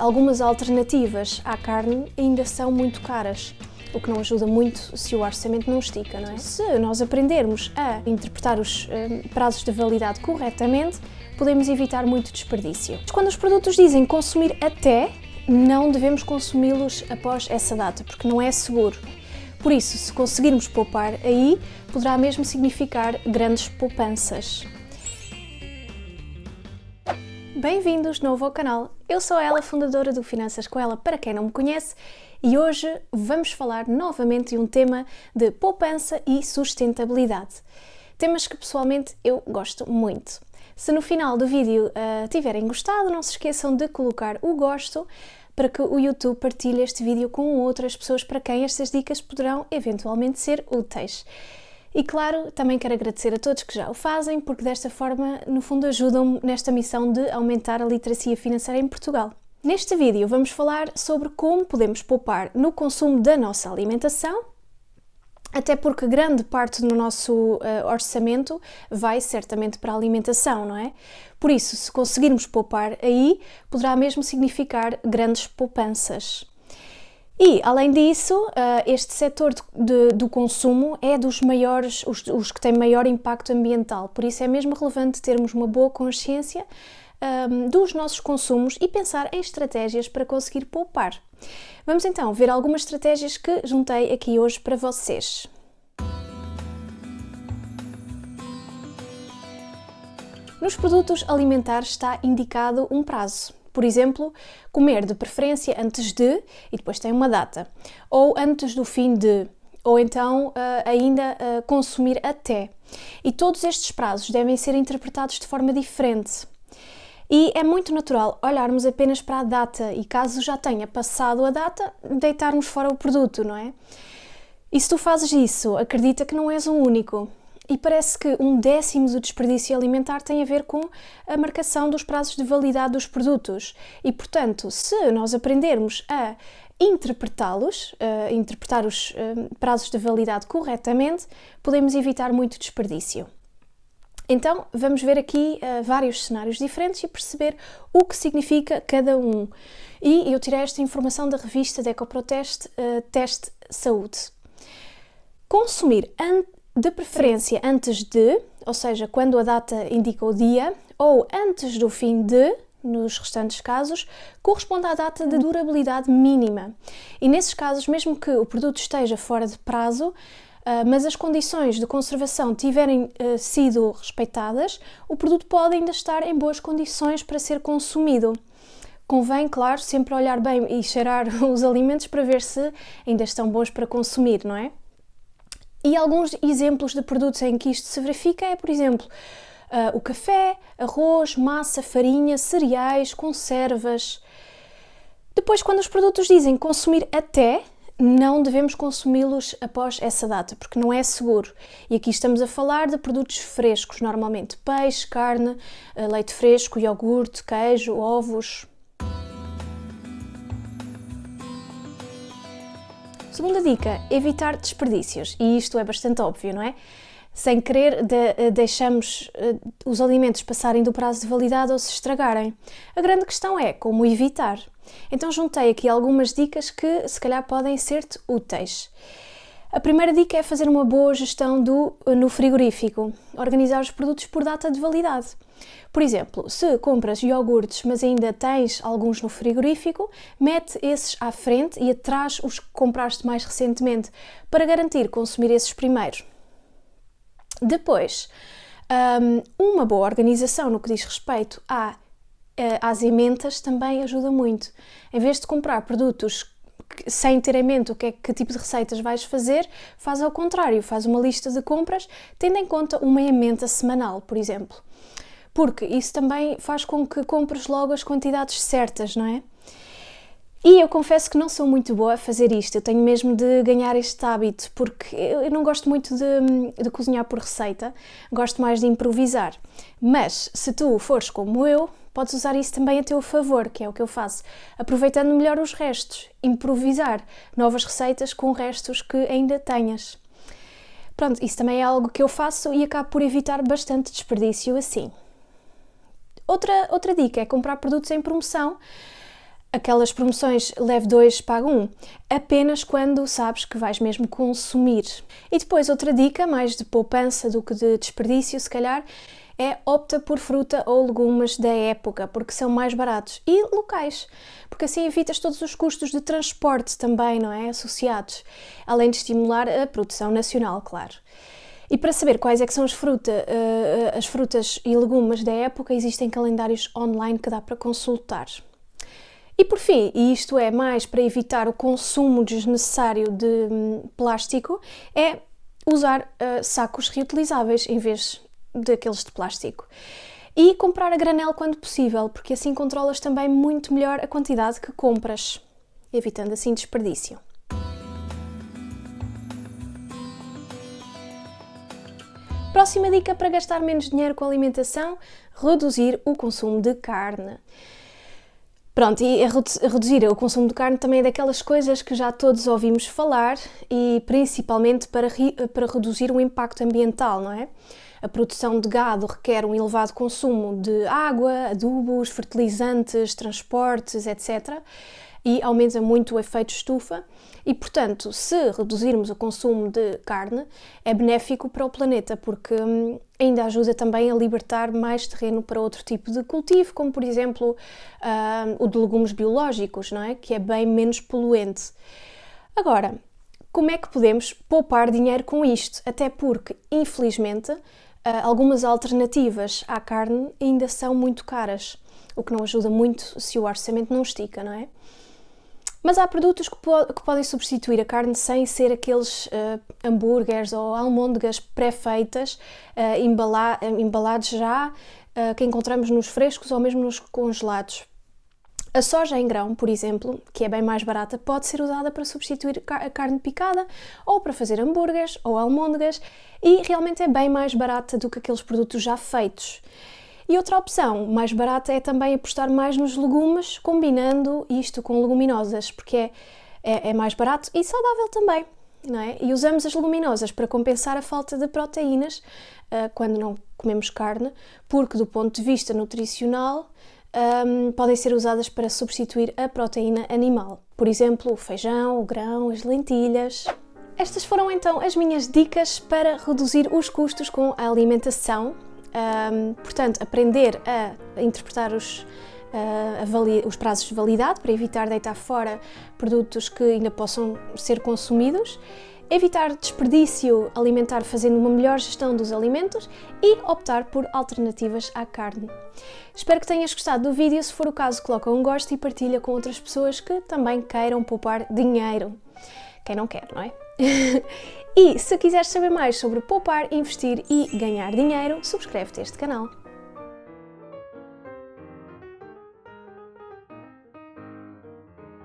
Algumas alternativas à carne ainda são muito caras, o que não ajuda muito se o orçamento não estica, não é? Se nós aprendermos a interpretar os prazos de validade corretamente, podemos evitar muito desperdício. Quando os produtos dizem consumir até, não devemos consumi-los após essa data, porque não é seguro. Por isso, se conseguirmos poupar aí, poderá mesmo significar grandes poupanças. Bem-vindos de novo ao canal. Eu sou a Ela, fundadora do Finanças com Ela, para quem não me conhece, e hoje vamos falar novamente de um tema de poupança e sustentabilidade. Temas que pessoalmente eu gosto muito. Se no final do vídeo tiverem gostado, não se esqueçam de colocar o gosto para que o YouTube partilhe este vídeo com outras pessoas para quem estas dicas poderão eventualmente ser úteis. E claro, também quero agradecer a todos que já o fazem, porque desta forma, no fundo, ajudam-me nesta missão de aumentar a literacia financeira em Portugal. Neste vídeo vamos falar sobre como podemos poupar no consumo da nossa alimentação, até porque grande parte do nosso orçamento vai certamente para a alimentação, não é? Por isso, se conseguirmos poupar aí, poderá mesmo significar grandes poupanças. E, além disso, este setor do consumo é dos maiores, os que têm maior impacto ambiental, por isso é mesmo relevante termos uma boa consciência dos nossos consumos e pensar em estratégias para conseguir poupar. Vamos então ver algumas estratégias que juntei aqui hoje para vocês. Nos produtos alimentares está indicado um prazo. Por exemplo, comer de preferência antes de, e depois tem uma data, ou antes do fim de, ou então ainda consumir até. E todos estes prazos devem ser interpretados de forma diferente. E é muito natural olharmos apenas para a data e, caso já tenha passado a data, deitarmos fora o produto, não é? E se tu fazes isso, acredita que não és o único. E parece que 1/10 do desperdício alimentar tem a ver com a marcação dos prazos de validade dos produtos. E, portanto, se nós aprendermos a interpretá-los, interpretar os prazos de validade corretamente, podemos evitar muito desperdício. Então, vamos ver aqui vários cenários diferentes e perceber o que significa cada um. E eu tirei esta informação da revista de Ecoproteste, Teste Saúde. Consumir de preferência antes de, ou seja, quando a data indica o dia, ou antes do fim de, nos restantes casos, corresponde à data de durabilidade mínima. E nesses casos, mesmo que o produto esteja fora de prazo, mas as condições de conservação tiverem sido respeitadas, o produto pode ainda estar em boas condições para ser consumido. Convém, claro, sempre olhar bem e cheirar os alimentos para ver se ainda estão bons para consumir, não é? E alguns exemplos de produtos em que isto se verifica é, por exemplo, o café, arroz, massa, farinha, cereais, conservas. Depois, quando os produtos dizem consumir até, não devemos consumi-los após essa data, porque não é seguro. E aqui estamos a falar de produtos frescos, normalmente peixe, carne, leite fresco, iogurte, queijo, ovos. Segunda dica, evitar desperdícios. E isto é bastante óbvio, não é? Sem querer, deixamos os alimentos passarem do prazo de validade ou se estragarem. A grande questão é como evitar. Então juntei aqui algumas dicas que se calhar podem ser-te úteis. A primeira dica é fazer uma boa gestão no frigorífico. Organizar os produtos por data de validade. Por exemplo, se compras iogurtes, mas ainda tens alguns no frigorífico, mete esses à frente e atrás os que compraste mais recentemente, para garantir consumir esses primeiro. Depois, uma boa organização no que diz respeito às ementas também ajuda muito. Em vez de comprar produtos sem ter em mente que tipo de receitas vais fazer, faz ao contrário, faz uma lista de compras, tendo em conta uma ementa semanal, por exemplo. Porque isso também faz com que compres logo as quantidades certas, não é? E eu confesso que não sou muito boa a fazer isto, eu tenho mesmo de ganhar este hábito, porque eu não gosto muito de cozinhar por receita, gosto mais de improvisar. Mas, se tu fores como eu, podes usar isso também a teu favor, que é o que eu faço, aproveitando melhor os restos, improvisar novas receitas com restos que ainda tenhas. Pronto, isso também é algo que eu faço e acabo por evitar bastante desperdício assim. Outra dica é comprar produtos em promoção, aquelas promoções leve 2, paga 1, apenas quando sabes que vais mesmo consumir. E depois outra dica, mais de poupança do que de desperdício se calhar, é opta por fruta ou legumes da época, porque são mais baratos e locais, porque assim evitas todos os custos de transporte também, não é? Associados, além de estimular a produção nacional, claro. E para saber quais é que são as frutas e legumes da época, existem calendários online que dá para consultar. E por fim, e isto é mais para evitar o consumo desnecessário de plástico, é usar sacos reutilizáveis em vez daqueles de plástico. E comprar a granel quando possível, porque assim controlas também muito melhor a quantidade que compras, evitando assim desperdício. Próxima dica para gastar menos dinheiro com alimentação: reduzir o consumo de carne. Pronto, e reduzir o consumo de carne também é daquelas coisas que já todos ouvimos falar e principalmente para reduzir o impacto ambiental, não é? A produção de gado requer um elevado consumo de água, adubos, fertilizantes, transportes, etc. E aumenta muito o efeito estufa e, portanto, se reduzirmos o consumo de carne, é benéfico para o planeta, porque ainda ajuda também a libertar mais terreno para outro tipo de cultivo, como, por exemplo, o de legumes biológicos, não é? Que é bem menos poluente. Agora, como é que podemos poupar dinheiro com isto? Até porque, infelizmente, algumas alternativas à carne ainda são muito caras, o que não ajuda muito se o orçamento não estica, não é? Mas há produtos que podem substituir a carne sem ser aqueles hambúrgueres ou almôndegas pré-feitas, embalados já, que encontramos nos frescos ou mesmo nos congelados. A soja em grão, por exemplo, que é bem mais barata, pode ser usada para substituir a carne picada ou para fazer hambúrgueres ou almôndegas e realmente é bem mais barata do que aqueles produtos já feitos. E outra opção mais barata é também apostar mais nos legumes, combinando isto com leguminosas, porque é mais barato e saudável também, não é? E usamos as leguminosas para compensar a falta de proteínas quando não comemos carne, porque do ponto de vista nutricional podem ser usadas para substituir a proteína animal. Por exemplo, o feijão, o grão, as lentilhas. Estas foram então as minhas dicas para reduzir os custos com a alimentação. Portanto, aprender a interpretar os prazos de validade para evitar deitar fora produtos que ainda possam ser consumidos, evitar desperdício alimentar fazendo uma melhor gestão dos alimentos e optar por alternativas à carne. Espero que tenhas gostado do vídeo. Se for o caso, coloca um gosto e partilha com outras pessoas que também queiram poupar dinheiro. Quem não quer, não é? E se quiseres saber mais sobre poupar, investir e ganhar dinheiro, subscreve-te a este canal.